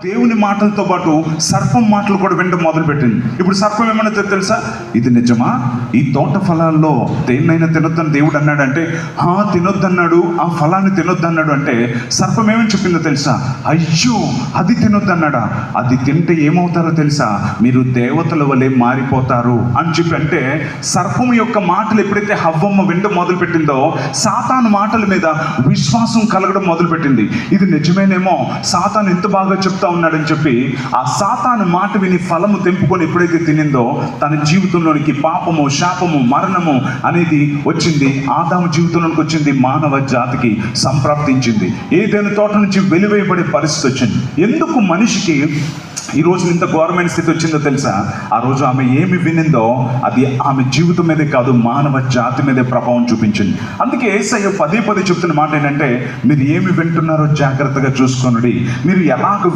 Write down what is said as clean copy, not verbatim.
దేవుని మాటలతో పాటు సర్పం మాటలు కూడా వినడం మొదలుపెట్టింది. ఇప్పుడు సర్పం ఏమన్నా తెలుసా? ఇది నిజమా? ఈ తోట ఫలాల్లో దేన్నైనా తినొద్దని దేవుడు అన్నాడంటే తినొద్దన్నాడు, ఆ ఫలాన్ని తినొద్దన్నాడు అంటే సర్పం ఏమని చెప్పిందో తెలుసా? అయ్యో, అది తినొద్దన్నాడా? అది తింటే ఏమవుతారో తెలుసా? మీరు దేవతల వలె మారిపోతారు అని చెప్పి. అంటే సర్పం యొక్క మాటలు ఎప్పుడైతే హవ్వమ్మ వినడం మొదలుపెట్టిందో సాతాను మాటల మీద విశ్వాసం కలగడం మొదలుపెట్టింది. ఇది నిజమేనేమో, సాతాను ఎంత బాగా చెప్తా ఉన్నాడని చెప్పి ఆ సాతాను మాట విని ఫలము తెంపుకొని ఎప్పుడైతే తినిందో తన జీవితంలోనికి పాపము, శాపము, మరణము అనేది వచ్చింది. ఆదాము జీవితంలోనికి వచ్చింది, మానవ జాతికి సంప్రాప్తించింది. ఏదైనా తోట నుంచి వెలివేయబడే పరిస్థితి వచ్చింది. ఎందుకు మనిషికి ఈ రోజు ఇంత ఘోరమైన స్థితి వచ్చిందో తెలుసా? ఆ రోజు ఆమె ఏమి వినిందో అది ఆమె జీవితం మీదే కాదు, మానవ జాతి మీదే ప్రభావం చూపించింది. అందుకే యేసయ్య పదే చెప్తున్న మాట ఏంటంటే, మీరు ఏమి వింటున్నారో జాగ్రత్తగా చూసుకోండి. మీరు ఎలాగ